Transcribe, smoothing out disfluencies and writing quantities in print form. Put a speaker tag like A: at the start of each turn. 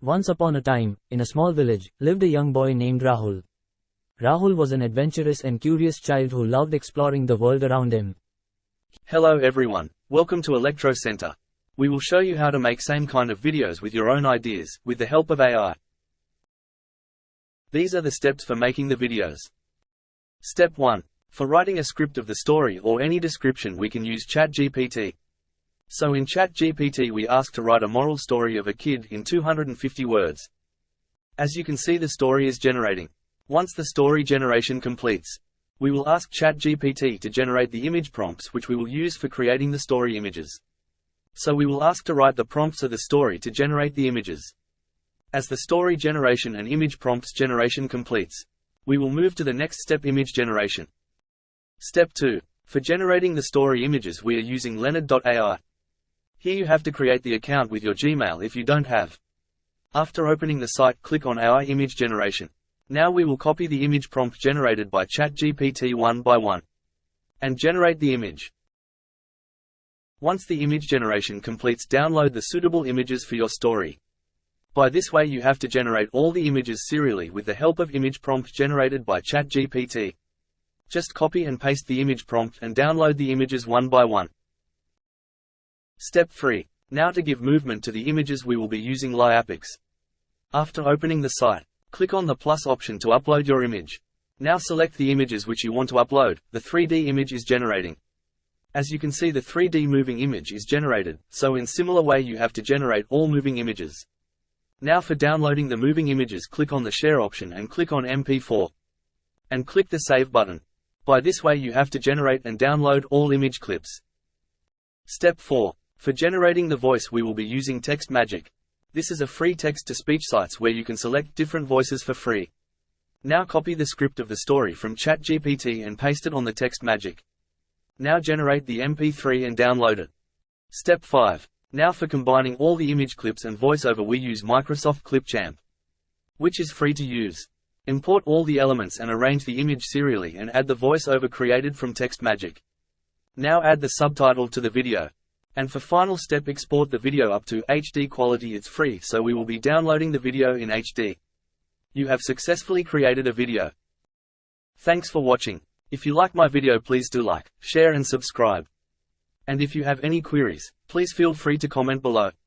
A: Once upon a time, in a small village, lived a young boy named Rahul. Rahul was an adventurous and curious child who loved exploring the world around him.
B: Hello everyone, welcome to Electro Center. We will show you how to make same kind of videos with your own ideas, with the help of AI. These are the steps for making the videos. Step 1. For writing a script of the story or any description we can use ChatGPT. So in ChatGPT we ask to write a moral story of a kid in 250 words. As you can see, the story is generating. Once the story generation completes, we will ask ChatGPT to generate the image prompts which we will use for creating the story images. So we will ask to write the prompts of the story to generate the images. As the story generation and image prompts generation completes, we will move to the next step, image generation. Step 2. For generating the story images we are using Leonard.ai. Here you have to create the account with your Gmail if you don't have. After opening the site, click on AI image generation. Now we will copy the image prompt generated by ChatGPT one by one and generate the image. Once the image generation completes, download the suitable images for your story. By this way you have to generate all the images serially with the help of image prompt generated by ChatGPT. Just copy and paste the image prompt and download the images one by one. Step 3. Now to give movement to the images we will be using Liapix. After opening the site, click on the plus option to upload your image. Now select the images which you want to upload. The 3D image is generating. As you can see, the 3D moving image is generated, so in similar way you have to generate all moving images. Now for downloading the moving images, click on the share option and click on MP4. And click the save button. By this way you have to generate and download all image clips. Step 4. For generating the voice we will be using Text Magic. This is a free text-to-speech site where you can select different voices for free. Now copy the script of the story from ChatGPT and paste it on the Text Magic. Now generate the MP3 and download it. Step 5. Now for combining all the image clips and voiceover we use Microsoft Clipchamp, which is free to use. Import all the elements and arrange the image serially and add the voiceover created from Text Magic. Now add the subtitle to the video. And for final step, export the video up to HD quality. It's free, so we will be downloading the video in HD. You have successfully created a video. Thanks for watching. If you like my video, please do like, share and subscribe. And if you have any queries, please feel free to comment below.